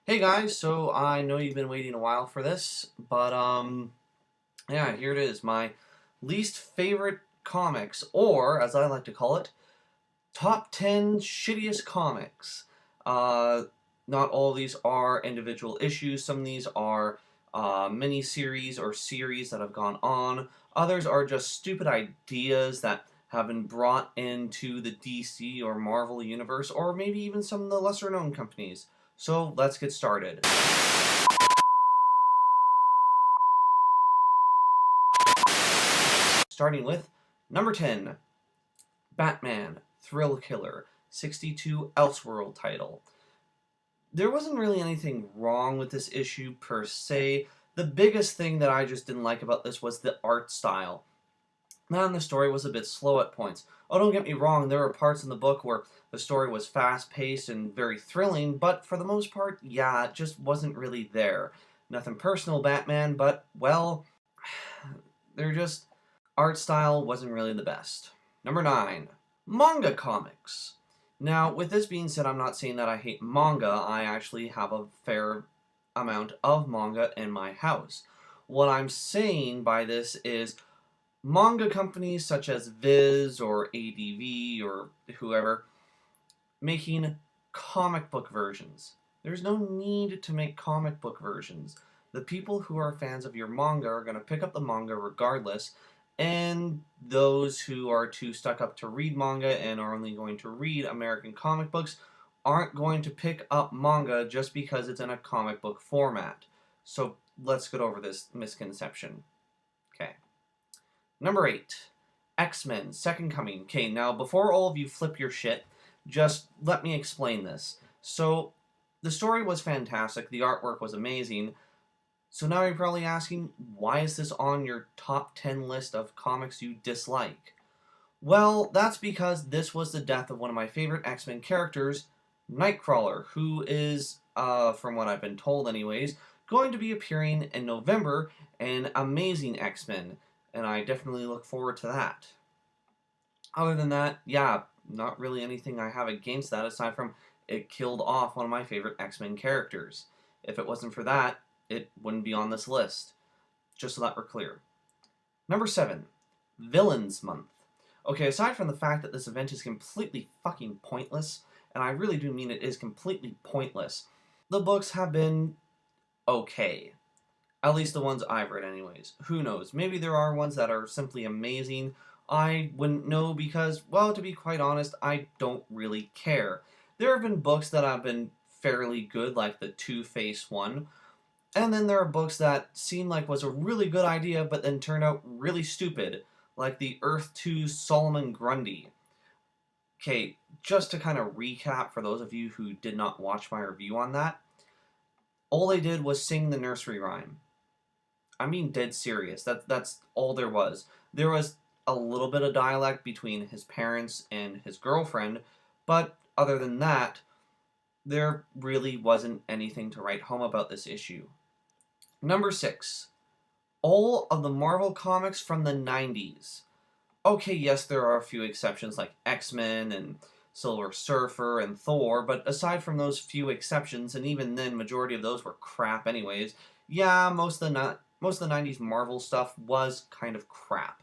Hey guys, so I know you've been waiting a while for this, but yeah, here it is. My least favorite comics, or as I like to call it, top 10 shittiest comics. Uh, Not all of these are individual issues. Some of these are mini-series or series that have gone on. Others are just stupid ideas that have been brought into the DC or Marvel universe, or maybe even some of the lesser-known companies. So let's get started. Starting with number 10, Batman Thrill Killer, 62 Elseworld title. There wasn't really anything wrong with this issue per se. The biggest thing that I just didn't like about this was the art style. Man, the story was a bit slow at points. Oh, don't get me wrong, there were parts in the book where the story was fast-paced and very thrilling, but for the most part, yeah, it just wasn't really there. Nothing personal, Batman, but, well, they're just... art style wasn't really the best. Number 9, manga comics. Now, with this being said, I'm not saying that I hate manga. I actually have a fair amount of manga in my house. What I'm saying by this is manga companies such as Viz or ADV or whoever making comic book versions. There's no need to make comic book versions. The people who are fans of your manga are going to pick up the manga regardless, and those who are too stuck up to read manga and are only going to read American comic books aren't going to pick up manga just because it's in a comic book format. So let's get over this misconception. Okay. Number 8, X-Men Second Coming. Okay, now before all of you flip your shit, just let me explain this. So, the story was fantastic, the artwork was amazing. So now you're probably asking, why is this on your top 10 list of comics you dislike? Well, that's because this was the death of one of my favorite X-Men characters, Nightcrawler, who is, from what I've been told anyways, going to be appearing in November in Amazing X-Men, and I definitely look forward to that. Other than that, yeah, not really anything I have against that aside from it killed off one of my favorite X-Men characters. If it wasn't for that, it wouldn't be on this list. Just so that we're clear. Number 7, Villains Month. Okay, aside from the fact that this event is completely fucking pointless, and I really do mean it is completely pointless, the books have been okay. At least the ones I've read, anyways. Who knows? Maybe there are ones that are simply amazing. I wouldn't know because, well, to be quite honest, I don't really care. There have been books that have been fairly good, like the Two-Face one, and then there are books that seem like was a really good idea, but then turned out really stupid, like the Earth 2 Solomon Grundy. Okay, just to kind of recap for those of you who did not watch my review on that, all they did was sing the nursery rhyme. I mean dead serious. That's all there was. There was a little bit of dialect between his parents and his girlfriend, but other than that, there really wasn't anything to write home about this issue. Number 6, all of the Marvel comics from the 90s. Okay, yes, there are a few exceptions like X-Men and Silver Surfer and Thor, but aside from those few exceptions, and even then, majority of those were crap anyways. Yeah, most of the 90s Marvel stuff was kind of crap.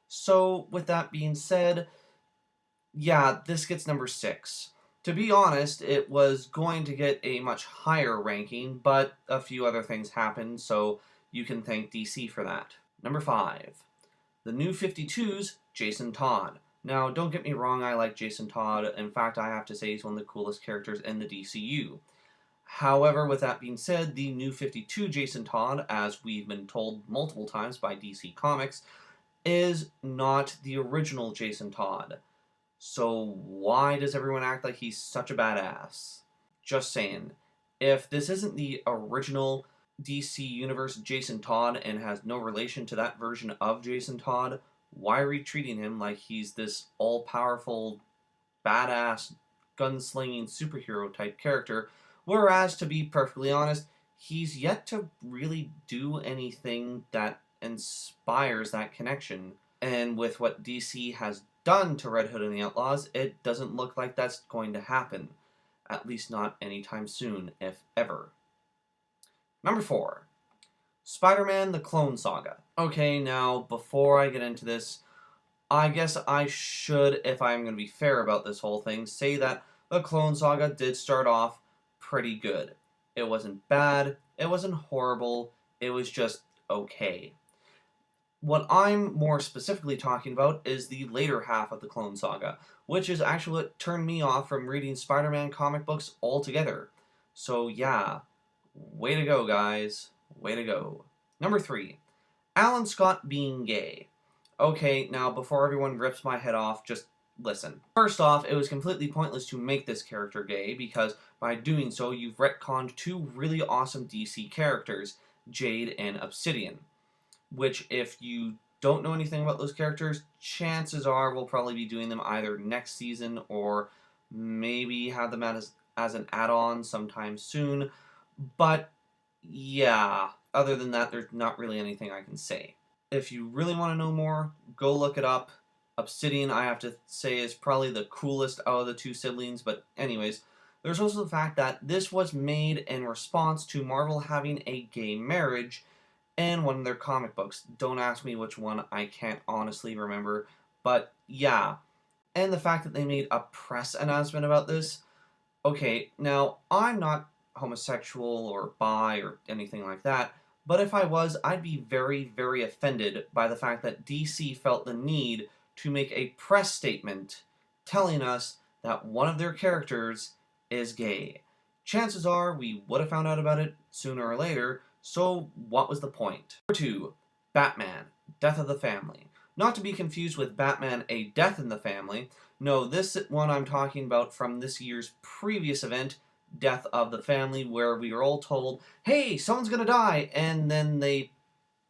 So, with that being said, yeah, this gets number 6. To be honest, it was going to get a much higher ranking, but a few other things happened, so you can thank DC for that. Number 5, the New 52's Jason Todd. Now, don't get me wrong, I like Jason Todd. In fact, I have to say he's one of the coolest characters in the DCU. However, with that being said, the New 52 Jason Todd, as we've been told multiple times by DC Comics, is not the original Jason Todd. So why does everyone act like he's such a badass? Just saying. If this isn't the original DC Universe Jason Todd and has no relation to that version of Jason Todd, why are we treating him like he's this all-powerful, badass, gunslinging superhero type character? Whereas, to be perfectly honest, he's yet to really do anything that inspires that connection. And with what DC has done to Red Hood and the Outlaws, it doesn't look like that's going to happen. At least not anytime soon, if ever. Number 4. Spider-Man The Clone Saga. Okay, now, before I get into this, I guess I should, if I'm going to be fair about this whole thing, say that The Clone Saga did start off pretty good. It wasn't bad, it wasn't horrible, it was just okay. What I'm more specifically talking about is the later half of the Clone Saga, which is actually what turned me off from reading Spider-Man comic books altogether. So yeah, way to go, guys. Way to go. Number 3. Alan Scott being gay. Okay, now before everyone rips my head off, just listen. First off, it was completely pointless to make this character gay, because by doing so, you've retconned 2 really awesome DC characters, Jade and Obsidian, which, if you don't know anything about those characters, chances are we'll probably be doing them either next season or maybe have them as an add-on sometime soon. But yeah, other than that, there's not really anything I can say. If you really want to know more, go look it up. Obsidian, I have to say, is probably the coolest out of the 2 siblings, but anyways, there's also the fact that this was made in response to Marvel having a gay marriage in one of their comic books. Don't ask me which one, I can't honestly remember, but yeah. And the fact that they made a press announcement about this. Okay, now, I'm not homosexual or bi or anything like that, but if I was, I'd be very, very offended by the fact that DC felt the need to make a press statement telling us that one of their characters is gay. Chances are we would have found out about it sooner or later, so what was the point? Number 2. Batman, Death of the Family. Not to be confused with Batman, A Death in the Family. No, this one I'm talking about from this year's previous event, Death of the Family, where we were all told, hey, someone's gonna die, and then they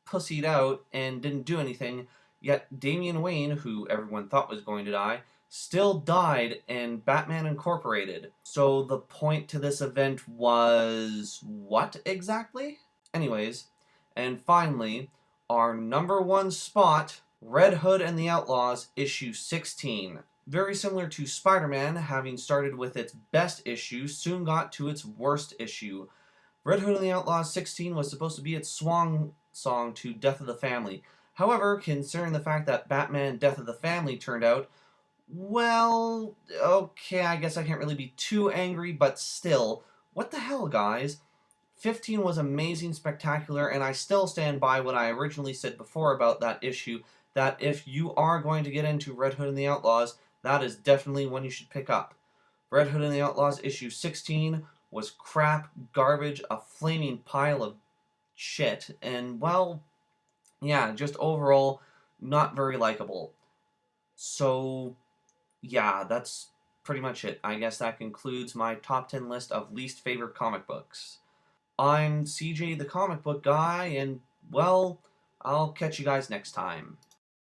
pussied out and didn't do anything, yet Damian Wayne, who everyone thought was going to die, still died in Batman Incorporated. So the point to this event was what exactly? Anyways, and finally, our number 1 spot, Red Hood and the Outlaws, issue 16. Very similar to Spider-Man, having started with its best issue, soon got to its worst issue. Red Hood and the Outlaws 16 was supposed to be its swan song to Death of the Family. However, considering the fact that Batman Death of the Family turned out, well, okay, I guess I can't really be too angry, but still, what the hell, guys? 15 was amazing, spectacular, and I still stand by what I originally said before about that issue, that if you are going to get into Red Hood and the Outlaws, that is definitely one you should pick up. Red Hood and the Outlaws issue 16 was crap, garbage, a flaming pile of shit, and, well, yeah, just overall not very likable. So, yeah, that's pretty much it. I guess that concludes my top 10 list of least favorite comic books. I'm CJ the Comic Book Guy, and, well, I'll catch you guys next time.